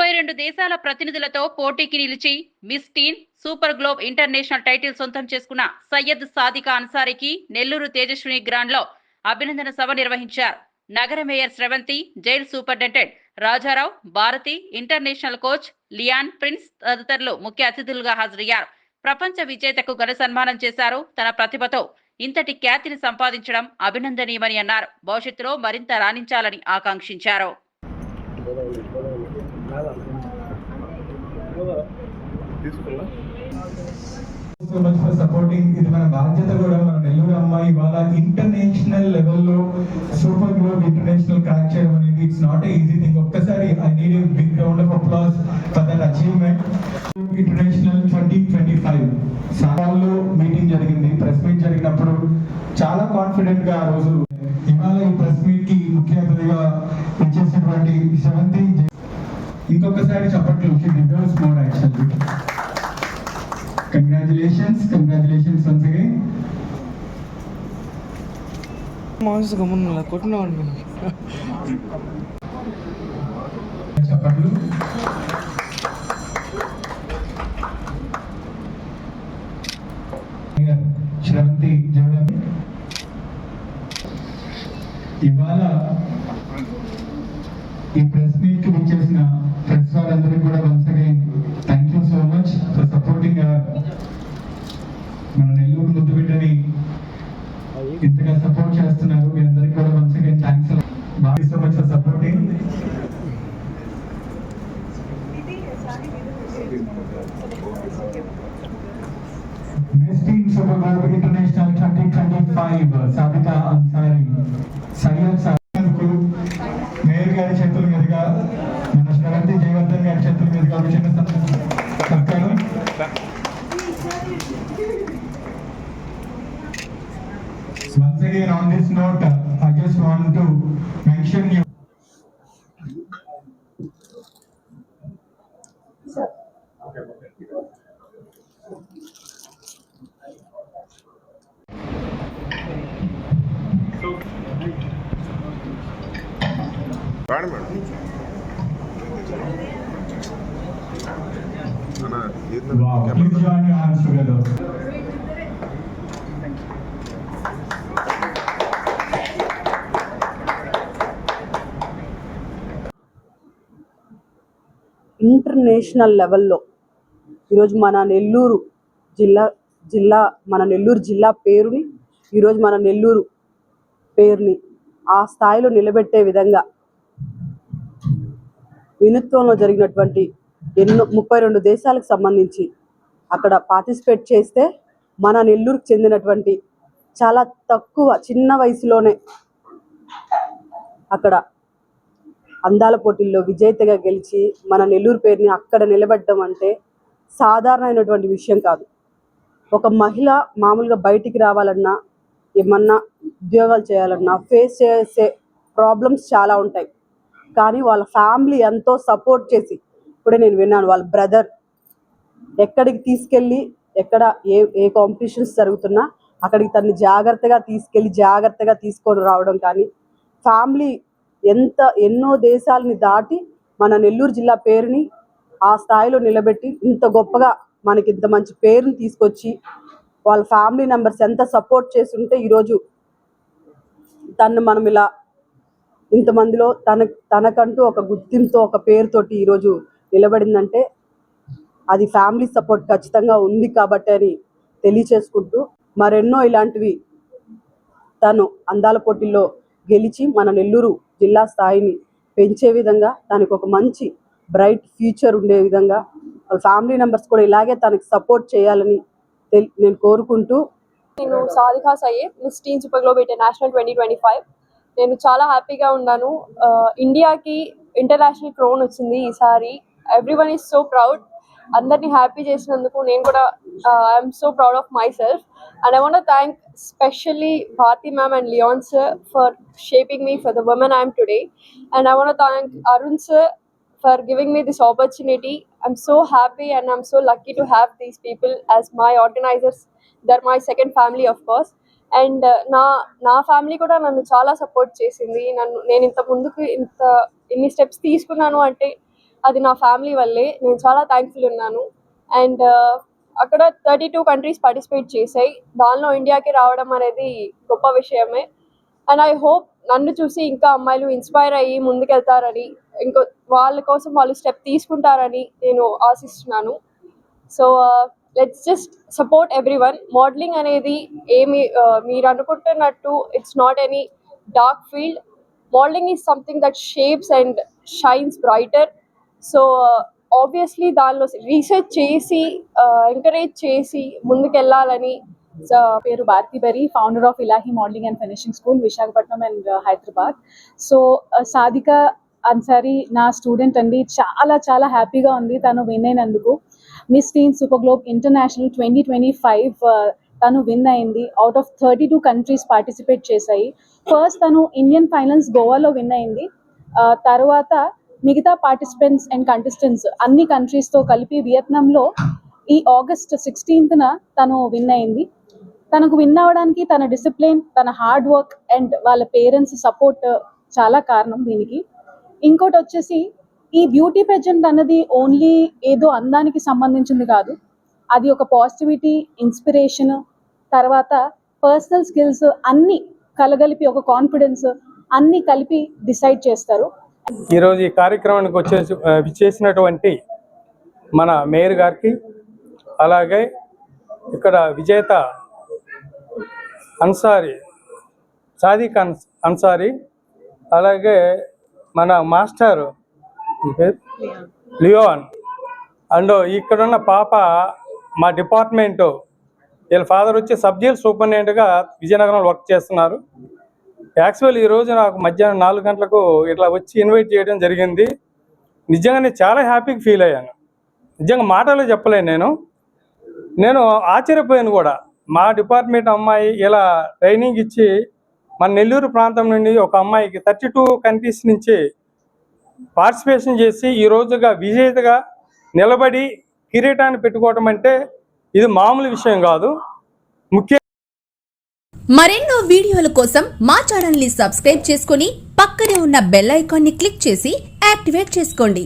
32 దేశాల ప్రతినిధులతో పోటీకి నిలిచి miss teen super globe international title సొంతం చేసుకున్న సయ్యద్ సాదికా అన్సారీకి నెల్లూరు తేజస్విని గ్రాండ్లో అభినందన సభ నిర్వహించారు. నగర mayor Sravanthi, jail superintendent Rajarao, Bharathi, international coach Leon Prince తదితరులు ముఖ్య అతిథులుగా హాజరయ్యారు. ప్రపంచ విజేతకు ఘన సన్మానం చేశారు. తన ప్రతిభతో ఇంతటి ఖ్యాతిని సంపాదించడం అభినందనీయమని అన్నారు. భవిష్యత్తులో మరింత రాణించాలని ఆకాంక్షించారు. So much for supporting. ఇది మన బాధ్యత కూడా. మన నెల్లూరు అమ్మాయి వాళ్ళ ఇంటర్నేషనల్ లెవెల్లో సూపర్ గ్లోబ్ ఇంటర్నేషనల్ క్రాక్ చేయడం అనేది it's not a easy thing. ఒక్కసారి I need a big round of applause for that achievement. International 2025 సారాల్లో మీటింగ్ జరిగింది. ప్రెస్ మీట్ జరిగినప్పుడు చాలా కాన్ఫిడెంట్ గా ఆ రోజు ఇవాళ ఈ ప్రెస్ మీట్ కి ముఖ్య అతిథిగా ఇచ్చేసినటువంటి స్రవంతి ఇంకొకసారి చెప్పట్లు. She deserves more actually. Congratulations once again. మాస్ గమనల కొట్టినాడు చెప్పట్లు. శ్రవంతి జగన్ ఇవాళ ఈ ప్రెస్ మీట్ కి వచ్చేసిన ప్రెస్ వారందరికీ కూడా once again thank you so much for supporting మన నెల్లూరు ముద్దు బిడ్డని ఇంతగా సపోర్ట్ చేస్తున్నారు. మీ అందరికీ కూడా once again thanks so much for supporting. Miss teen super globe international 2025 Sadika Ansari Syed Sadiq mayor గారి చేతుల మీదుగా మన శ్రవంతి జయవర్ధన్ గారి చేతుల మీదుగా చిన్న సత్కారం. Once again on this note, I just want to mention you. Wow, please join your hands together. International లెవెల్లో ఈరోజు మన నెల్లూరు జిల్లా పేరుని ఈరోజు మన నెల్లూరు పేరుని ఆ స్థాయిలో నిలబెట్టే విధంగా వినూత్నంలో జరిగినటువంటి 32 దేశాలకు సంబంధించి అక్కడ పార్టిసిపేట్ చేస్తే మన నెల్లూరుకు చెందినటువంటి చాలా చిన్న వయసులోనే అక్కడ అందాల పోటీల్లో విజేతగా గెలిచి మన నెల్లూరు పేరుని అక్కడ నిలబెట్టడం అంటే సాధారణమైనటువంటి విషయం కాదు. ఒక మహిళ మామూలుగా బయటికి రావాలన్నా ఏమన్నా ఉద్యోగాలు చేయాలన్నా ఫేస్ చేసే ప్రాబ్లమ్స్ చాలా ఉంటాయి. కానీ వాళ్ళ ఫ్యామిలీ ఎంతో సపోర్ట్ చేసి, ఇప్పుడే నేను విన్నాను వాళ్ళ బ్రదర్ ఎక్కడికి తీసుకెళ్ళి ఎక్కడ ఏ కాంపిటీషన్స్ జరుగుతున్నా అక్కడికి తనని జాగ్రత్తగా తీసుకొని రావడం కానీ, ఫ్యామిలీ ఎన్నో దేశాలని దాటి మన నెల్లూరు జిల్లా పేరుని ఆ స్థాయిలో నిలబెట్టి ఇంత గొప్పగా మనకి ఇంత మంచి పేరుని తీసుకొచ్చి వాళ్ళ ఫ్యామిలీ మెంబర్స్ ఎంత సపోర్ట్ చేస్తుంటే ఈరోజు తను మనం ఇలా ఇంతమందిలో తనకంటూ ఒక గుర్తింపుతో ఒక పేరుతోటి ఈరోజు నిలబడిందంటే అది ఫ్యామిలీ సపోర్ట్ ఖచ్చితంగా ఉంది కాబట్టి అని తెలియచేసుకుంటూ, మరెన్నో ఇలాంటివి తను అందాల పోటీల్లో గెలిచి మన నెల్లూరు జిల్లా స్థాయిని పెంచే విధంగా తనకు ఒక మంచి బ్రైట్ ఫ్యూచర్ ఉండే విధంగా వాళ్ళ ఫ్యామిలీ మెంబర్స్ కూడా ఇలాగే తనకి సపోర్ట్ చేయాలని నేను కోరుకుంటూ, నేను Sadika Syed miss teen super globe international 2025 నేను చాలా హ్యాపీగా ఉన్నాను. ఇండియాకి ఇంటర్నేషనల్ క్రౌన్ వచ్చింది ఈసారి. Everyone is so proud. అందరినీ హ్యాపీ చేసినందుకు నేను కూడా I'm so proud of myself. And I want to thank specially Bharati ma'am and Leon sir for shaping me for the woman I am today. And I want to thank Arun sir for giving me this opportunity. I'm so happy and I'm so lucky to have these people as my organizers. They're my second family, of course. And నా family కూడా నన్ను చాలా support చేసింది. నేను ఇంత ముందుకు ఇన్ని steps తీసుకున్నాను అంటే అది నా ఫ్యామిలీ వల్లే. నేను చాలా థ్యాంక్ఫుల్ ఉన్నాను. అండ్ అక్కడ 32 కంట్రీస్ పార్టిసిపేట్ చేశాయి. దానిలో ఇండియాకి రావడం అనేది గొప్ప విషయమే. అండ్ ఐ హోప్ నన్ను చూసి ఇంకా అమ్మాయిలు ఇన్స్పైర్ అయ్యి ముందుకెళ్తారని, ఇంకో వాళ్ళ కోసం వాళ్ళు స్టెప్ తీసుకుంటారని నేను ఆశిస్తున్నాను. So let's just support everyone. Modeling అనేది ఏమి మీరు అనుకుంటున్నట్టు it's not any dark field. Modeling is something that shapes and shines brighter. So obviously దానిలో రీసెర్చ్ చేసి ఎంకరేజ్ చేసి ముందుకెళ్ళాలని. పేరు Bharathi Beri, founder of Ilahi modeling and finishing school, Visakhapatnam and Hyderabad. So Sadika Ansari నా స్టూడెంట్ అండి. చాలా చాలా హ్యాపీగా ఉంది తను విన్ అయినందుకు. Miss teen super globe international 2025 తను విన్ అయింది. అవుట్ ఆఫ్ 32 కంట్రీస్ పార్టిసిపేట్ చేశాయి. ఫస్ట్ తను ఇండియన్ ఫైనల్స్ గోవాలో విన్ అయింది. తర్వాత మిగతా పార్టిసిపెంట్స్ అండ్ కంటెస్టెంట్స్ అన్ని కంట్రీస్తో కలిపి వియత్నాంలో ఈ August 16th తను విన్ అయింది. తనకు విన్ అవ్వడానికి తన డిసిప్లిన్, తన హార్డ్ వర్క్ అండ్ వాళ్ళ పేరెంట్స్ సపోర్ట్ చాలా కారణం దీనికి. ఇంకోటి వచ్చేసి ఈ బ్యూటీ పెజెంట్ అన్నది ఓన్లీ ఏదో అందానికి సంబంధించింది కాదు. అది ఒక పాజిటివిటీ, ఇన్స్పిరేషన్, తర్వాత పర్సనల్ స్కిల్స్ అన్నీ కలగలిపి ఒక కాన్ఫిడెన్స్ అన్నీ కలిపి డిసైడ్ చేస్తారు. ఈరోజు ఈ కార్యక్రమానికి విచ్చేసినటువంటి మన మేయర్ గారికి, అలాగే ఇక్కడ విజేత అన్సారీ సాదిక్ అన్సారీ, అలాగే మన మాస్టర్ లియోన్ అండ్ ఇక్కడున్న పాప మా డిపార్ట్మెంటు, వీళ్ళ ఫాదర్ వచ్చి సబ్ జైల్ సూపరింటెండెంట్గా విజయనగరంలో వర్క్ చేస్తున్నారు. యాక్చువల్ ఈరోజు నాకు మధ్యాహ్నం 4 గంటలకు ఇట్లా వచ్చి ఇన్వైట్ చేయడం జరిగింది. నిజంగానే చాలా హ్యాపీగా ఫీల్ అయ్యాను. నిజంగా మాటలో చెప్పలేను. నేను ఆశ్చర్యపోయాను కూడా. మా డిపార్ట్మెంట్ అమ్మాయి ఇలా ట్రైనింగ్ ఇచ్చి మన నెల్లూరు ప్రాంతం నుండి ఒక అమ్మాయికి 32 కంట్రీస్ నుంచి పార్టిసిపేషన్ చేసి ఈ రోజుగా విజేతగా నిలబడి కిరీటాన్ని పెట్టుకోవడం అంటే ఇది మామూలు విషయం కాదు. మరెన్నో వీడియోల కోసం మా ఛానల్ ని సబ్స్క్రైబ్ చేసుకుని పక్కనే ఉన్న బెల్ ఐకాన్ ని క్లిక్ చేసి యాక్టివేట్ చేసుకోండి.